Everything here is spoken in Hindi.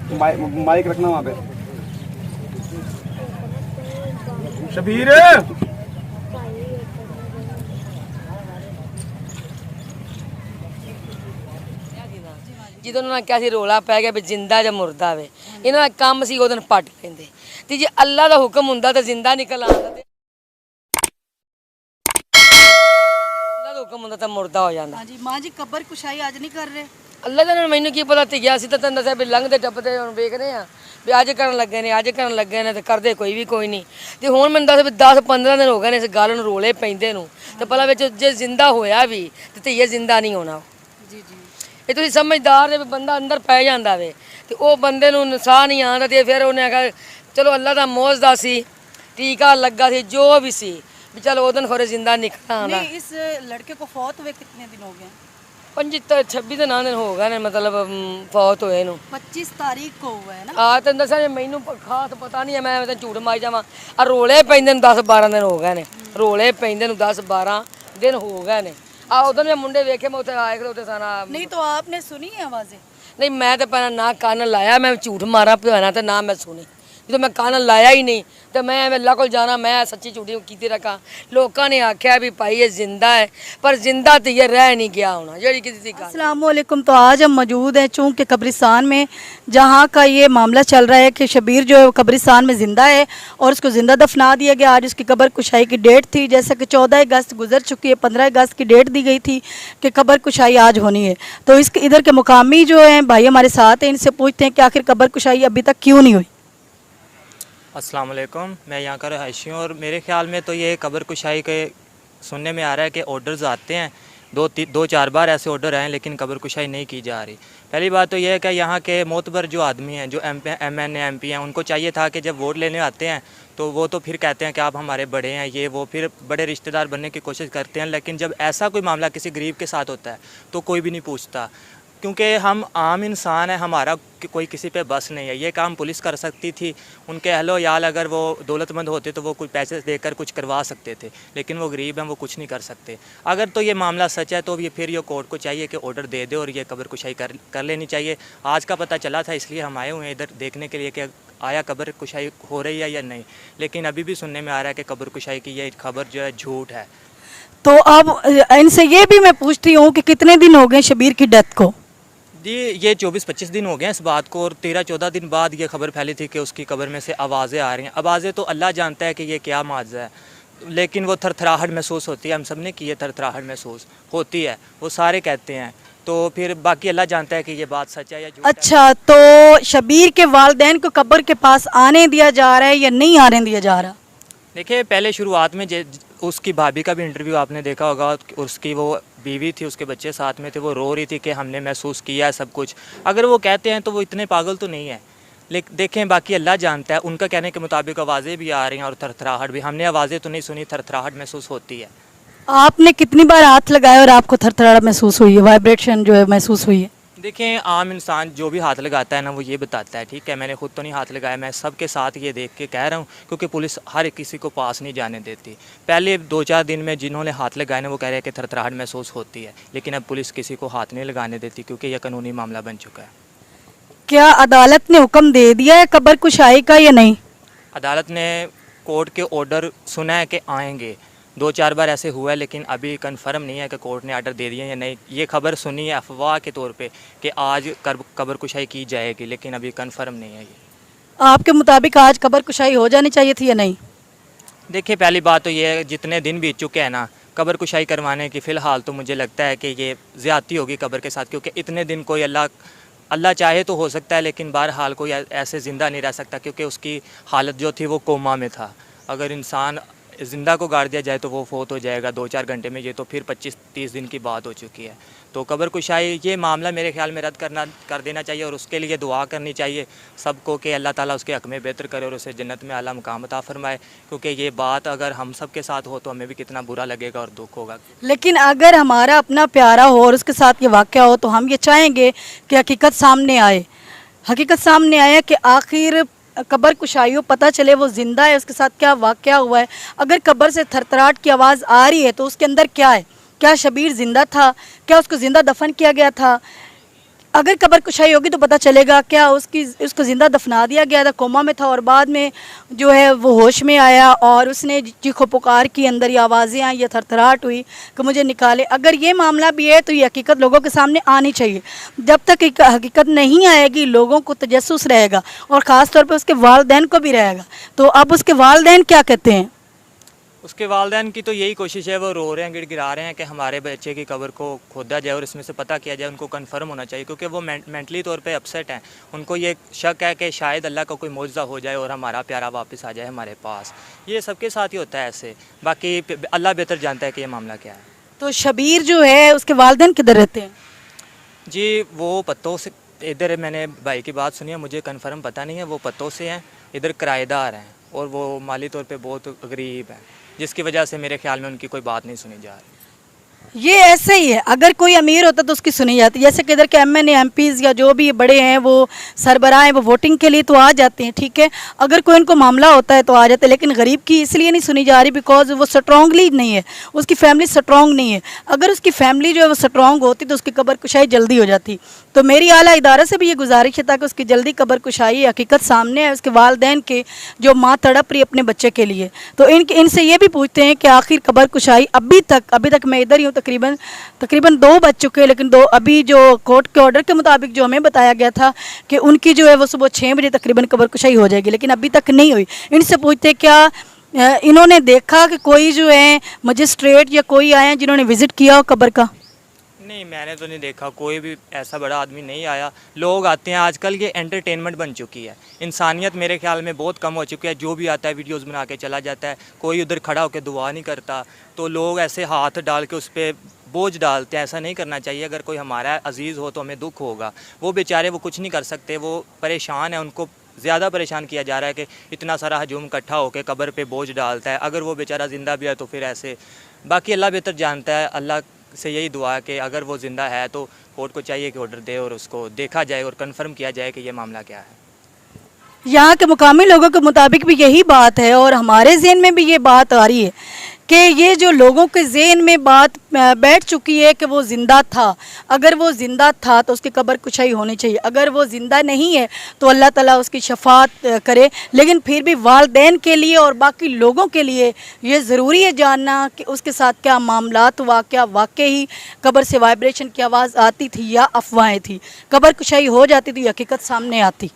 माइक रखना वहाँ पे। शबीर ਜਦੋਂ ਉਹਨਾਂ ਨੇ ਕਿਹਾ ਸੀ ਰੋਲਾ ਪੈ ਗਿਆ ਵੀ ਜਿੰਦਾ ਜਾਂ ਮੁਰਦਾ ਵੇ, ਇਹਨਾਂ ਦਾ ਕੰਮ ਸੀ ਉਹ ਦਿਨ ਪੱਟ ਲੈਂਦੇ। ਤੇ ਜੇ ਅੱਲਾ ਦਾ ਹੁਕਮ ਹੁੰਦਾ ਤਾਂ ਜਿੰਦਾ ਨਿਕਲ ਆਉਂਦਾ, ਤੇ ਅੱਲਾ ਦਾ ਹੁਕਮ ਹੁੰਦਾ ਤਾਂ ਮੁਰਦਾ ਹੋ ਜਾਂਦਾ। ਹਾਂਜੀ ਮਾਂ ਜੀ, ਕਬਰ ਕੁਸ਼ਾਈ ਅੱਜ ਨਹੀਂ ਕਰ ਰਹੇ? ਅੱਲਾ ਦਾ ਨਾਲ ਮੈਨੂੰ ਕੀ ਪਤਾ ਧੀਆ, ਸੀ ਤਾਂ ਤੈਨੂੰ ਦੱਸਿਆ ਵੀ ਲੰਘਦੇ ਟੱਪਦੇ ਹੁਣ ਵੇਖ ਰਹੇ ਆ ਵੀ ਅੱਜ ਕਰਨ ਲੱਗੇ ਨੇ ਤੇ ਕਰਦੇ ਕੋਈ ਨਹੀਂ। ਤੇ ਹੁਣ ਮੈਨੂੰ ਦੱਸ ਵੀ 10-15 ਦਿਨ ਹੋ ਗਏ ਨੇ ਇਸ ਗੱਲ ਨੂੰ ਰੋਲੇ ਪੈਂਦੇ ਨੂੰ, ਤੇ ਭਲਾ ਵਿੱਚ ਜੇ ਜ਼ਿੰਦਾ ਹੋਇਆ ਵੀ ਤੇ ਧੀਆ ਜ਼ਿੰਦਾ ਨਹੀਂ ਹੋਣਾ। ਜੀ ਜੀ, ਇਹ ਤੁਸੀਂ ਸਮਝਦਾਰ ਨੇ ਵੀ ਬੰਦਾ ਅੰਦਰ ਪੈ ਜਾਂਦਾ ਵੇ ਤੇ ਉਹ ਬੰਦੇ ਨੂੰ ਸਾਹ ਨਹੀਂ ਆਉਂਦਾ, ਤੇ ਫਿਰ ਉਹਨੇ ਆਖਿਆ ਚਲੋ ਅੱਲਾ ਦਾ ਮੌਜਦਾ ਸੀ, ਟੀਕਾ ਲੱਗਾ ਸੀ, ਜੋ ਵੀ ਸੀ ਵੀ ਚਲੋ ਉਹ ਦਿਨ ਖੋਰੇ ਜ਼ਿੰਦਾ ਨਿਕਲ ਆਉਂਦਾ। नहीं, इस लड़के को फौत हुए कितने दिन हो गए? 26 ਦਿਨ ਹੋ ਗਏ ਨੇ ਮਤਲਬ ਫੌਤ ਹੋਏ ਨੂੰ। 25 तारीख को हुआ है ना? ਆ ਤੈਨੂੰ ਦੱਸਿਆ ਜੇ ਮੈਨੂੰ ਖਾਸ ਪਤਾ ਨਹੀਂ ਹੈ, ਮੈਂ ਤਾਂ ਝੂਠ ਮਾਰੀ ਜਾਵਾਂ। ਆ ਰੋਲੇ ਪੈਂਦੇ ਨੂੰ 10-12 ਦਿਨ ਹੋ ਗਏ ਨੇ, ਰੋਲੇ ਪੈਂਦੇ ਨੂੰ 10-12 ਦਿਨ ਹੋ ਗਏ ਨੇ। ਆ ਉਦੋਂ ਦੇ ਮੁੰਡੇ ਵੇਖੇ ਮੈਂ ਉੱਥੇ ਆਏ ਖੜੇ ਉੱਥੇ ਸਾਰਾ। नहीं तो आपने सुनी है आवाजें? ਨਹੀਂ ਮੈਂ ਤਾਂ ਪਹਿਲਾਂ ਨਾ ਕੰਨ ਲਾਇਆ, ਮੈਂ ਝੂਠ ਮਾਰਾਂ ਪਿਆਣਾ ਤੇ ਨਾ ਮੈਂ ਸੁਣੀ। ਜਦੋਂ ਮੈਂ ਕੰਨ ਲਾਇਆ ਹੀ ਨਹੀਂ ਤੇ ਮੈਂ ਐਵੇਂ ਅੱਲਾ ਕੋਲ ਜਾਣਾ, ਮੈਂ ਸੱਚੀ ਝੂਠੀ ਕੀਤੀ ਰੱਖਾਂ। ਲੋਕਾਂ ਨੇ ਆਖਿਆ ਵੀ ਭਾਈ ਇਹ जिंदा है, पर जिंदा तो ये रह नहीं गया होना ਜਿਹੜੀ ਕਿਸੇ ਦੀ ਗੱਲ। अस्सलामुअलैकुम। तो आज हम मौजूद हैं चूँकि कब्रिस्तान में, जहाँ का ये मामला चल रहा है कि शबीर जो है वो कब्रिस्तान में ज़िंदा है और उसको ज़िंदा दफना दिया गया। आज उसकी कब्र कुशाई की डेट थी, जैसा कि 14 अगस्त गुजर चुकी है, 15 अगस्त की डेट दी गई थी कि कब्र कुशाई आज होनी है। तो इसके इधर के मुकामी जो हैं भाई हमारे साथ हैं, इनसे पूछते हैं कि आखिर कब्र कुशाई अभी तक क्यों नहीं हुई। अस्सलाम वालेकुम, मैं यहाँ का रहायशी हूँ और मेरे ख्याल में तो ये कब्र कुशाई के सुनने में आ रहा है कि ऑर्डर्स आते हैं, 2-4 बार ऐसे ऑर्डर आए लेकिन कब्र कुशाई नहीं की जा रही। पहली बात तो यह है कि यहाँ के मोतबर जो आदमी हैं, जो MN MP हैं, उनको चाहिए था कि जब वोट लेने आते हैं तो वो तो फिर कहते हैं कि आप हमारे बड़े हैं, ये वो फिर बड़े रिश्तेदार बनने की कोशिश करते हैं। लेकिन जब ऐसा कोई मामला किसी गरीब के साथ होता है तो कोई भी नहीं पूछता, क्योंकि हम आम इंसान हैं, हमारा कोई किसी पे बस नहीं है। ये काम पुलिस कर सकती थी, उनके अहलो याल अगर वो दौलतमंद होते तो वो कुछ पैसे देकर कुछ करवा सकते थे, लेकिन वो गरीब हैं, वो कुछ नहीं कर सकते। अगर तो ये मामला सच है तो ये फिर ये कोर्ट को चाहिए कि ऑर्डर दे दे और ये कब्र कुशाई कर लेनी चाहिए। आज का पता चला था, इसलिए हम आए हुए हैं इधर देखने के लिए कि आया कब्र कुशाई हो रही है या नहीं। लेकिन अभी भी सुनने में आ रहा है कि कब्र कुशाई की ये खबर जो है झूठ है। तो अब इनसे ये भी मैं पूछती हूँ कि कितने दिन हो गए शबीर की डेथ को? जी, ये 24-25 दिन हो गए इस बात को, और 13-14 दिन बाद ये खबर फैली थी कि उसकी कब्र में से आवाज़ें आ रही हैं। आवाज़ें तो अल्लाह जानता है कि ये क्या माजरा है, लेकिन वो थरथराहट महसूस होती है। हम सब ने की है, थरथराहट महसूस होती है, वो सारे कहते हैं। तो फिर बाकी अल्लाह जानता है कि ये बात सच है या झूठ है। अच्छा, तो शबीर के वालिदैन को कब्र के पास आने दिया जा रहा है या नहीं आने दिया जा रहा? देखिए, पहले शुरुआत में उसकी भाभी का भी इंटरव्यू आपने देखा होगा, उसकी वो बीवी थी, उसके बच्चे साथ में थे, वो रो रही थी कि हमने महसूस किया है सब कुछ। अगर वो कहते हैं तो वो इतने पागल तो नहीं है। लेकिन देखें, बाकी अल्लाह जानता है। उनका कहने के मुताबिक आवाज़ें भी आ रही हैं और थरथराहट भी। हमने आवाज़ें तो नहीं सुनी, थरथराहट महसूस होती है। आपने कितनी बार हाथ लगाया और आपको थरथराहट महसूस हुई है, वाइब्रेशन जो है महसूस हुई है? देखें, आम इंसान जो भी हाथ लगाता है ना, वो ये बताता है, ठीक है। मैंने खुद तो नहीं हाथ लगाया, मैं सबके साथ ये देख के कह रहा हूँ, क्योंकि पुलिस हर किसी को पास नहीं जाने देती। पहले 2-4 दिन में जिन्होंने हाथ लगाए ना, वो कह रहे हैं कि थरथराहट महसूस होती है, लेकिन अब पुलिस किसी को हाथ नहीं लगाने देती, क्योंकि यह कानूनी मामला बन चुका है। क्या अदालत ने हुक्म दे दिया है कब्र कुशाई का या नहीं? अदालत ने कोर्ट के ऑर्डर सुना है कि आएंगे, 2-4 बार ऐसे हुआ है, लेकिन अभी कंफर्म नहीं है कि कोर्ट ने आर्डर दे दिया या नहीं। ये खबर सुनी है अफवाह के तौर पे कि आज कब्र कुशाई की जाएगी, लेकिन अभी कंफर्म नहीं है ये। आपके मुताबिक आज कब्र कुशाई हो जानी चाहिए थी या नहीं? देखिए, पहली बात तो ये है, जितने दिन बीत चुके हैं ना कब्र कुशाई करवाने की, फ़िलहाल तो मुझे लगता है कि ये ज़्यादती होगी कब्र के साथ, क्योंकि इतने दिन कोई अल्लाह चाहे तो हो सकता है, लेकिन बहरहाल कोई ऐसे ज़िंदा नहीं रह सकता, क्योंकि उसकी हालत जो थी वो कोमा में था। अगर इंसान ज़िंदा को गाड़ दिया जाए तो वो फोत हो जाएगा 2-4 घंटे में, ये तो फिर 25-30 दिन की बात हो चुकी है। तो कब्र कुशाई ये मामला मेरे ख्याल में रद्द कर देना चाहिए, और उसके लिए दुआ करनी चाहिए सबको कि अल्लाह ताला उसके हक़ में बेहतर करे और उसे जन्नत में आला मुकाम अता फरमाए। क्योंकि ये बात अगर हम सब के साथ हो तो हमें भी कितना बुरा लगेगा और दुख होगा। लेकिन अगर हमारा अपना प्यारा हो और उसके साथ ये वाक़या हो तो हम ये चाहेंगे कि हकीकत सामने आए। हकीकत सामने आए कि आखिर कब्र कुशाई हो, पता चले वो ज़िंदा है, उसके साथ क्या वाक़या हुआ है। अगर कब्र से थरथराहट की आवाज़ आ रही है तो उसके अंदर क्या है? क्या शबीर ज़िंदा था? क्या उसको ज़िंदा दफन किया गया था? अगर कब्र कुशाई होगी तो पता चलेगा क्या उसको ज़िंदा दफना दिया गया था, कोमा में था और बाद में जो है वो होश में आया और उसने चीखो पुकार की, अंदर ये आवाज़ें आई, ये थरथराहट हुई कि मुझे निकाले। अगर ये मामला भी है तो ये हकीकत लोगों के सामने आनी चाहिए। जब तक हकीकत नहीं आएगी लोगों को तजस्सुस रहेगा और ख़ास तौर पर उसके वालिदैन को भी रहेगा। तो अब उसके वालिदैन क्या कहते हैं? उसके वालिदैन की तो यही कोशिश है, वो रो रहे हैं, गिड़गिड़ा रहे हैं कि हमारे बच्चे की कब्र को खोदा जाए और इसमें से पता किया जाए। उनको कंफर्म होना चाहिए क्योंकि वो मेंटली तौर पे अपसेट हैं। उनको ये शक है कि शायद अल्लाह का कोई मौजज़ा हो जाए और हमारा प्यारा वापस आ जाए हमारे पास। ये सबके साथ ही होता है ऐसे, बाकी अल्लाह बेहतर जानता है कि ये मामला क्या है। तो शबीर जो है उसके वालिदैन किधर रहते हैं? जी वो पत्तों से, इधर मैंने भाई की बात सुनी है, मुझे कंफर्म पता नहीं है। वो पत्तों से हैं, इधर किराएदार हैं और वो माली तौर पे बहुत गरीब हैं, जिसकी वजह से मेरे ख्याल में उनकी कोई बात नहीं सुनी जा रही। ये ऐसे ही है, अगर कोई अमीर होता तो उसकी सुनी जाती। जैसे कि इधर के MNA MPs या जो भी बड़े हैं वो सरबराह हैं, वो वोटिंग के लिए तो आ जाते हैं, ठीक है, अगर कोई उनको मामला होता है तो आ जाते हैं। लेकिन गरीब की इसलिए नहीं सुनी जा रही बिकॉज वो स्ट्रॉन्गली नहीं है, उसकी फैमिली स्ट्रॉन्ग नहीं है। अगर उसकी फैमिली जो है वो स्ट्रॉन्ग होती तो उसकी कब्र कुशाई जल्दी हो जाती। तो मेरी आला इदारा से भी ये गुजारिश है ताकि उसकी जल्दी कब्र कुशाई, हकीकत सामने है उसके वालिदैन के जो माँ तड़प रही अपने बच्चे के लिए। तो इनसे ये भी पूछते हैं कि आखिर कब्र कुशाई अभी तक मैं इधर ही हूँ, तकरीबन 2 बज चुके हैं, लेकिन 2 अभी जो कोर्ट के ऑर्डर के मुताबिक जो हमें बताया गया था कि उनकी जो है वो सुबह 6 बजे तकरीबन कब्र कुशाई हो जाएगी, लेकिन अभी तक नहीं हुई। इनसे पूछते क्या इन्होंने देखा कि कोई जो है मजिस्ट्रेट या कोई आए हैं जिन्होंने विज़िट किया हो कब्र का? नहीं, मैंने तो नहीं देखा, कोई भी ऐसा बड़ा आदमी नहीं आया। लोग आते हैं, आजकल ये एंटरटेनमेंट बन चुकी है, इंसानियत मेरे ख्याल में बहुत कम हो चुकी है। जो भी आता है वीडियोस बना के चला जाता है, कोई उधर खड़ा होकर दुआ नहीं करता। तो लोग ऐसे हाथ डाल के उस पर बोझ डालते हैं, ऐसा नहीं करना चाहिए। अगर कोई हमारा अजीज़ हो तो हमें दुख होगा। वो बेचारे वो कुछ नहीं कर सकते, वो परेशान है, उनको ज़्यादा परेशान किया जा रहा है कि इतना सारा हजूम इकट्ठा होकर कब्र पे बोझ डालता है। अगर वो बेचारा ज़िंदा भी है तो फिर ऐसे, बाकी अल्लाह बेहतर जानता है। अल्लाह से यही दुआ है कि अगर वो ज़िंदा है तो कोर्ट को चाहिए कि ऑर्डर दे और उसको देखा जाए और कंफर्म किया जाए कि ये मामला क्या है। यहाँ के मुकामी लोगों के मुताबिक भी यही बात है और हमारे ज़हन में भी ये बात आ रही है कि ये जो लोगों के ज़हन में बात बैठ चुकी है कि वो ज़िंदा था। अगर वो ज़िंदा था तो उसकी कब्र कुशाई होनी चाहिए, अगर वो ज़िंदा नहीं है तो अल्लाह ताला उसकी शफात करे। लेकिन फिर भी वालिदैन के लिए और बाकी लोगों के लिए ये ज़रूरी है जानना कि उसके साथ क्या मामलात हुआ, क्या वाकई कब्र से वाइब्रेशन की आवाज़ आती थी या अफवाहें थी। कब्र कुशाई हो जाती तो ये हकीकत सामने आती।